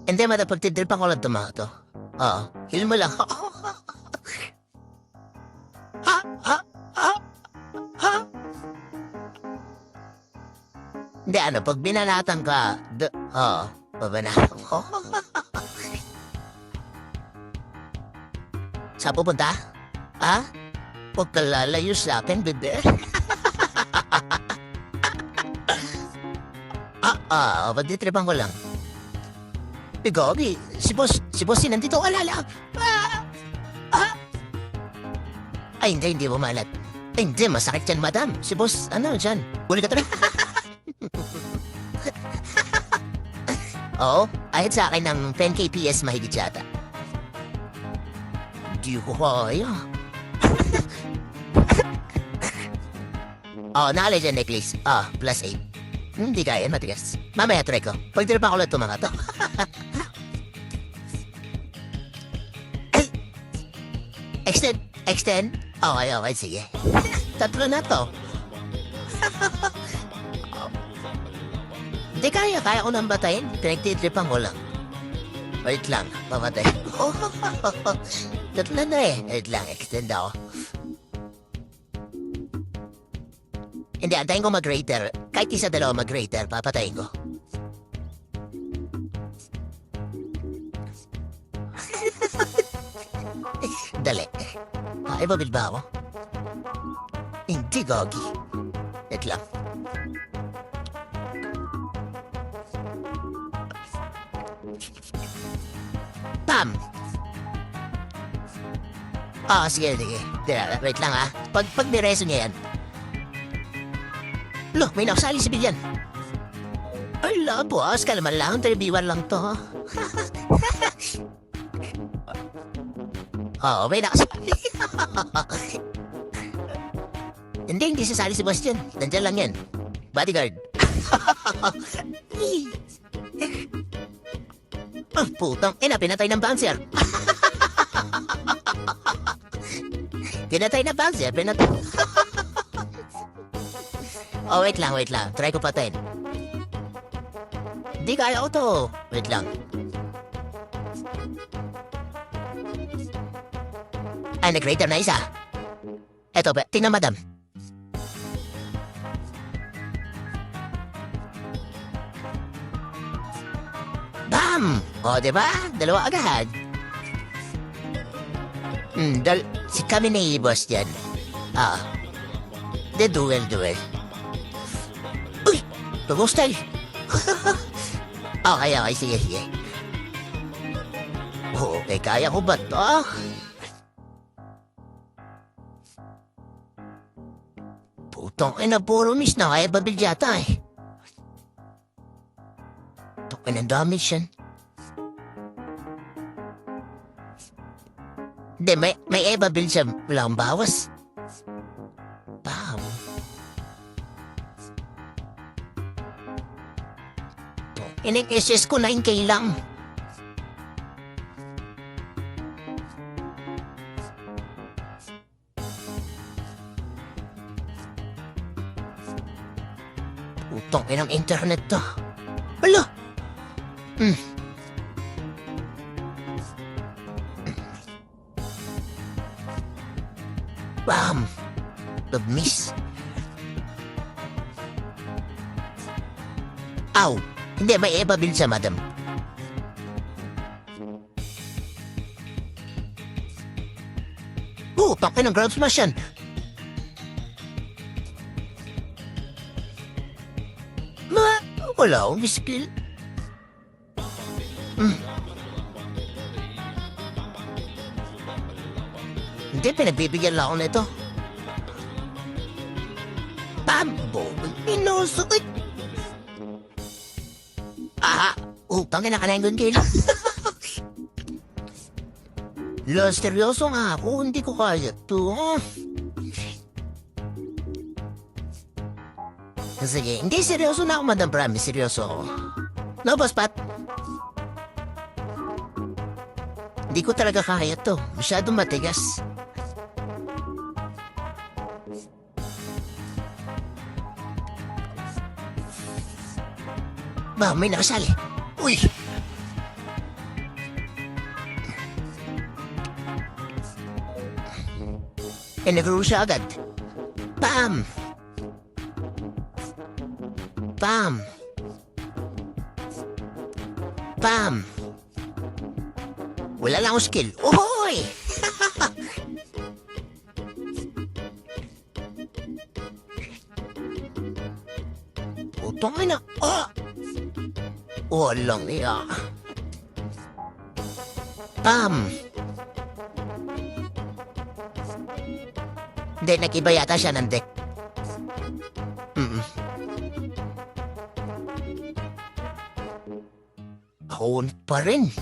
Hindi, madam, pagtitripan ko lang ito mga to. Oo, heal mo lang. Ha? Ha? Ha? Ha? Hindi, ano, pag binanatan ka, oo, babanatan ko. Saan pupunta? Ha? Huwag ka lalayo sa akin, bebe. Pagtitripan ko lang. Gogi, si boss nandito, alala. Ay, hindi bumalat. Ay, hindi, masakit yan, madam. Si boss, ano, dyan. Huli ka talaga. Oo, ahit sa akin ng 10 kps mahigit yata. Di ko kaya. Knowledge and necklace. Plus 8. Hindi kaya, matigas. Mamaya try ko. Pagtira ko lang ito mga to. Extend. Okay, sige. Tatlo na to. Hindi kaya ko nang batayin. Pinagtitripan ko lang. Wait lang, pamatay. Tatlo na eh. Wait lang, extend ako. Hindi, antayin ko mag-rater. Kahit isa dalawa mag-rater, papatayin ko. Dali. Ibabil ba ako? Hindi, Gogi. Wait lang. Pam! Sige. Wait lang ha. Pag nireso niya yan. Look, may nakasali si Bilyan. Ala, boss, kalman lang. 3v1 lang to. May nakasali. Hindi sasali si boss yan. Nandyan lang yan. Bodyguard. Putang ina, pinatay ng bouncer. Pinatay na bouncer, wait lang. Try ko patayin. Di kaya ko to. Wait lang. Ay, nag-rater na isa. Eto, tingnan madam. Bam! Diba? Dalawa agad. Si kami na i-boss dyan. The duel. Uy! Tugos tayo. Okay, sige. Okay, kaya ko ba to? Putong ina, puro miss na kaya babil yata eh. Tukin ang damage yan. Hindi, may eba bill siya. Wala akong bawas. Bam. Ining-SS ko 9K lang. Putong inang internet to. Hala! Bam! Nag-miss. Aw! Hindi, may eba bill siya, madam. Pangkin ng ground smash yan. Wala akong skill. Hindi, pinagbibigyan lang ako nito. Pambo, inusukit. Tangin na kanang kilo. Seryoso nga ako, hindi ko kaya to. Sige, hindi seryoso na ako, Madam Promise, seryoso ako. No, Boss Pat? Hindi ko talaga kaya to, masyadong matigas. May nakasali. Uy! nagro siya agad. Bam! Bam! Bam! Wala lang akong skill. Ohoy! Putong ina. Oh! Walang iya. Bam! Hindi, nag-iba yata siya ng deck. Hone pa rin.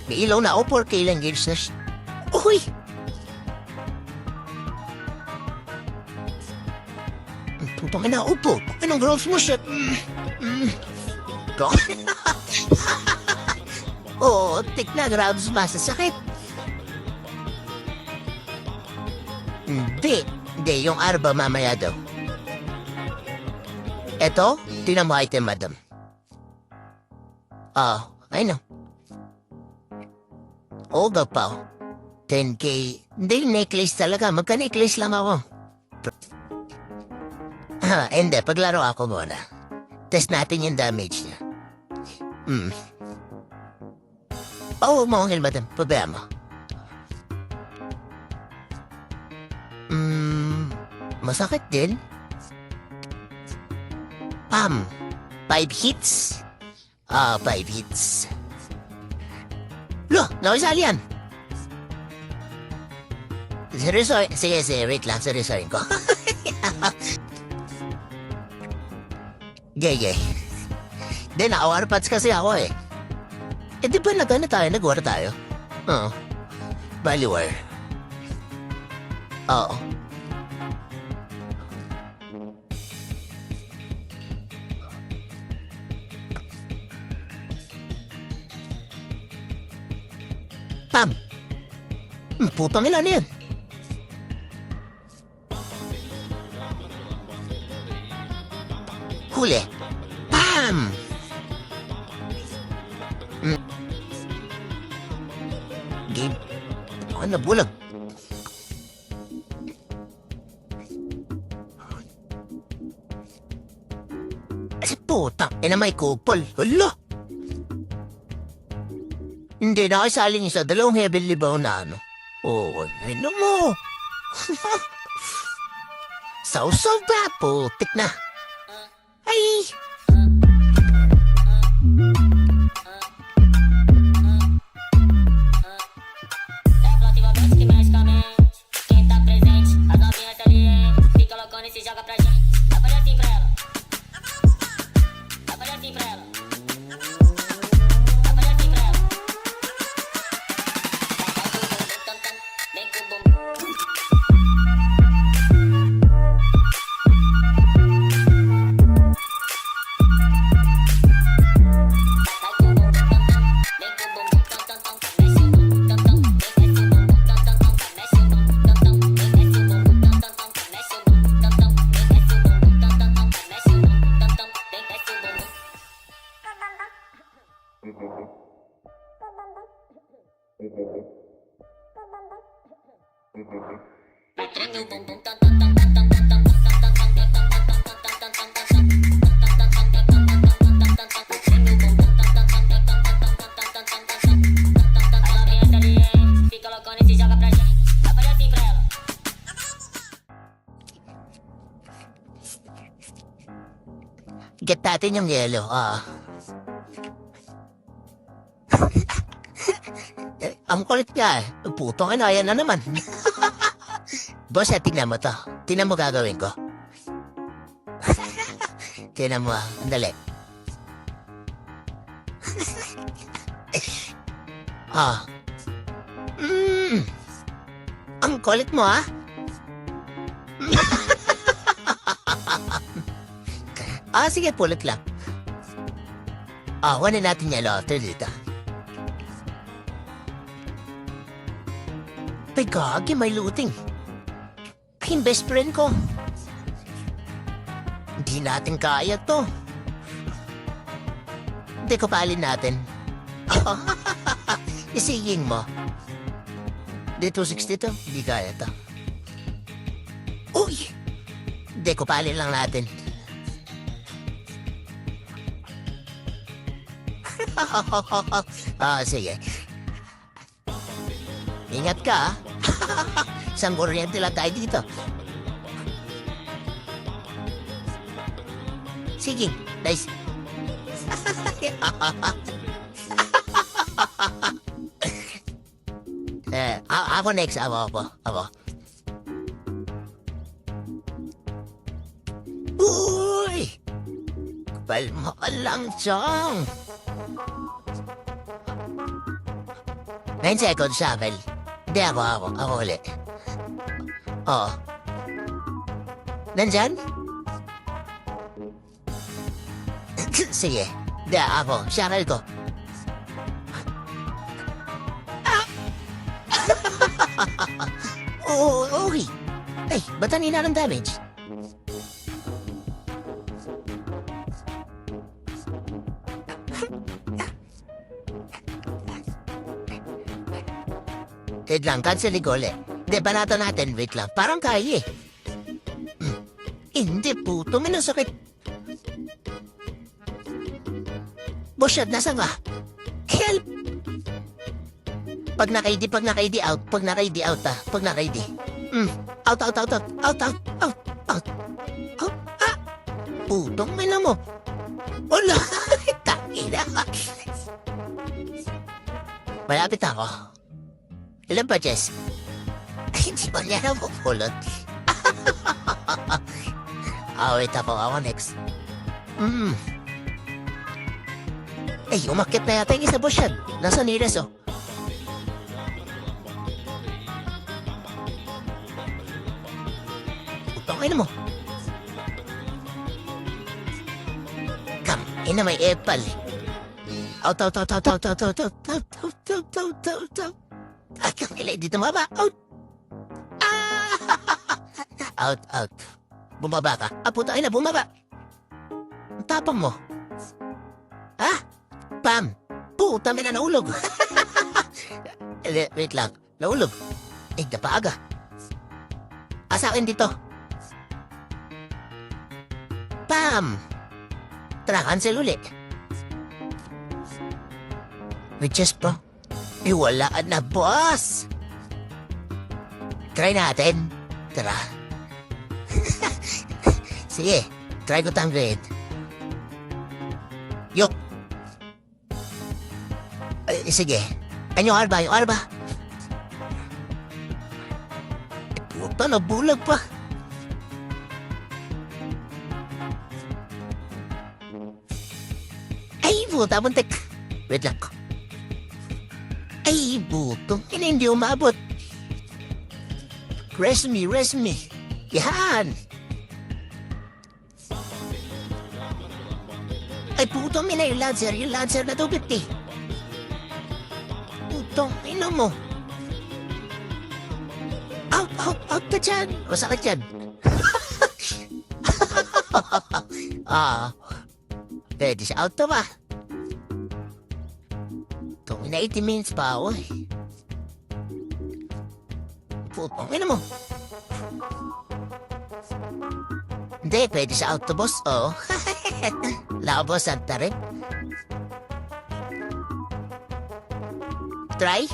May ilaw na ako 4K lang gauge na siya. Uy! Putang ina, upo. Anong gross mo siya? Oo, tik na grounds masasakit. Hindi, yung arba mamaya daw. Eto, tinan mo item, madam. I know. Olga pa. 10K. Hindi, necklace talaga. Magka-necklace lang ako. Hindi. Paglaro ako muna. Test natin yung damage niya. Mahal, madam. Pabaya mo. Masakit din. 5 hits. 5 hits. Lo, nakisali yan. Seryoso, sige, wait lang, seryosoin ko. Gay. Di, naka-warpats kasi ako eh. Di ba nag-war tayo? Oo. Bali war. Oo. Pam! Putang ina na yan. Huli. Pam! Game. Ano, bulag. Kasi putang ina may kupol. Hala! Hindi na kasali niya sa 2 heavy libaw na ano. Oo, ano mo? Sausaw ba? Putik na. Ay! Quem tá presente, as novinhas ali, hein? Fica loucona e se joga pra gente. Dá pra assim pra ela. Dá pra assim pra ela. Get natin yung yellow, Ang kulit niya eh. Putong ina, yan na naman. Boss, tingnan mo to. Tingnan mo gagawin ko. Tingnan mo, andali. Ang kulit mo, sige, pulit lang. Kunin natin yung lotter dito. Ay, gagi, may looting. Ay, yung best friend ko. Hindi natin kaya to. Hindi ko paalin natin. Isiging mo. Di 260 to, hindi kaya to. Hindi, kupalin lang natin. Sige. Ingat ka, ah. Isang kuryente lang tayo dito. Sige, nice. Ako next, ako. Uy! Kapal mo ka lang, Chong. 9 seconds, Shavel. Hindi ako ulit. Oo. Nandyan? Sige. Hindi ako, Shavel ko. Oo, okay. Ay, ba't kanina ng damage? Wait lang, cancelin ko ulit. Hindi, banata natin. Wait lang, parang kaya eh. Hindi, puto. May nasakit. Bushad, nasan ka? Help! Pag naka-ID out. Pag naka-ID out, ah. Pag naka-ID. Out. Ah! Putong ina mo. Wala. Tangina. Malapit ako. Ilan pa, Jess? Ay, hindi ba niya napupulot? Wait ako next. Ay, umakit na yata yung isa, Bushad. Nasa Nires, oh. Putang ina mo. Ina, may epal. Out. Ay, kang nila, dito mababa. Out. Out. Bumaba ka. Puta, ina, bumaba. Ang tapang mo. Ha? Pam. Puta, may na naulog. Wait lang. Naulog. Napaaga. Sa akin dito. Pam. Tara, cancel uli. Wait, just po. Wala na, boss. Try natin. Tara. Sige, try ko tang grade. Yok. Sige. Yung arba. Puta, nabulag pa. Ay, puta, muntik. Wait lang. Ay, butong. Hindi umabot. Rest me. Yan. Ay, putong ina yung Lancer na 250. Putong ina mo. Out ka dyan. Masakit dyan. Pwede siya out to ba? Itong ina 80 minutes pa ako eh. Putong ina mo. Hindi, pwede siya out to boss. Oo. Labos at tarik. Try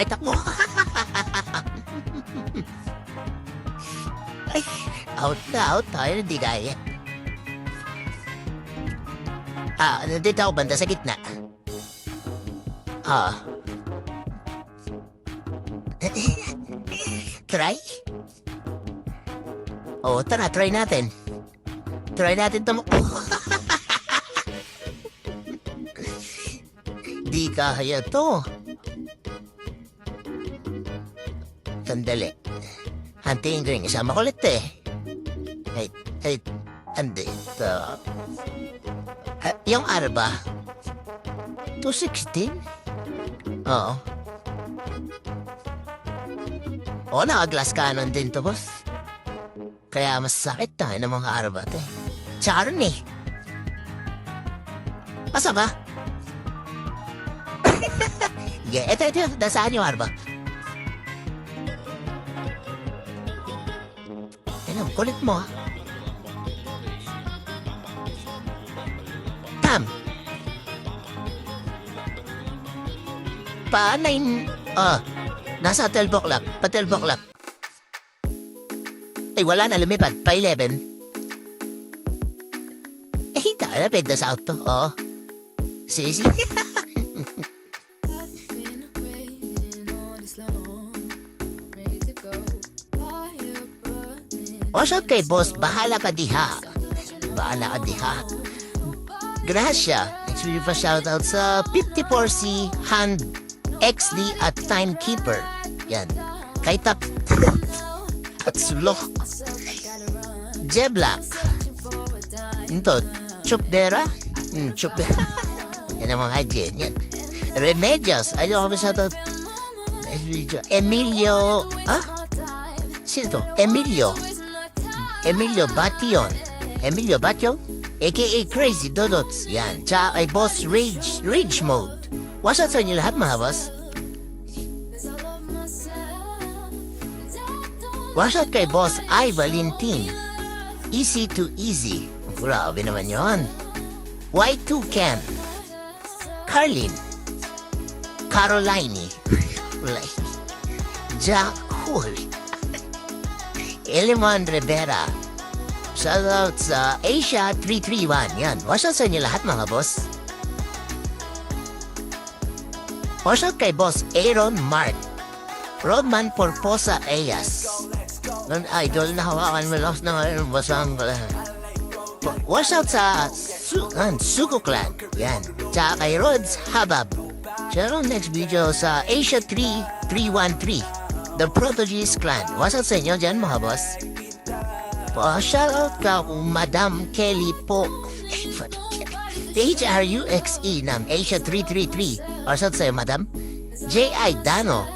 takbo. Ay, out. Tayo hindi kaya. Nandito ako banda sa gitna. Try? Tara, try natin. Try natin tumakbo. Di kaya to. Sandali. Hunting ring, isama kulit eh. Hey, andito. Yung arba, 216? Oo. Naka-glass cannon din to, boss. Kaya mas sakit tayo ng mga arba to eh. Charon eh. Asa ba? Ito. Nasaan yung arba? Kulit mo, ha? Pam! Nasa 12 o'clock. Pa 12 o'clock. Ay, wala na lumipad. Pa 11. Hita na. Pwede sa auto. Oo. Sisi. Watch out kay boss. Bahala ka diha. Bahala ka diha. Gracia. Next video pa shoutout sa 54C Hand XD at Timekeeper. Yan. Kay Tap. Tatsulok. Jeblak. Ito. Chupdera. Chupdera. Yan ang mga dyan. Yan. Remedios. Ayun ako shoutout. Next video. Emilio. Sino to? Emilio Bation. Emilio Bation? AKA Crazy Dodots. Yan. Tsaka ay Boss Rage Mode. What's up sa inyo lahat mga boss? What's up kay Boss I Valentin? Easy to easy. Grabe naman yon. Y2 Ken. Carlin. Caroline. Jack Hull. Elimon Rivera. Shoutout sa Asia 331. Yan. What's up sa inyo lahat mga boss? What's up kay Boss Aaron Mark. Rodman Porposa Eyas. Nun idol na hawakan mo lost na ngayon. Basang ka lang. What's up sa Suko Clan. Yan. Tsaka kay Rods Habab. Shoutout next video sa Asia 3313. The Proteges Clan. What's up sa inyo dyan mga boss? Shoutout ka kung Madam Kelly po. HRUXE ng Asia 333. What's up sa'yo, Madam? J.I. Dano.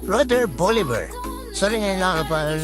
Brother Bolivar. Sorry nga lang pa.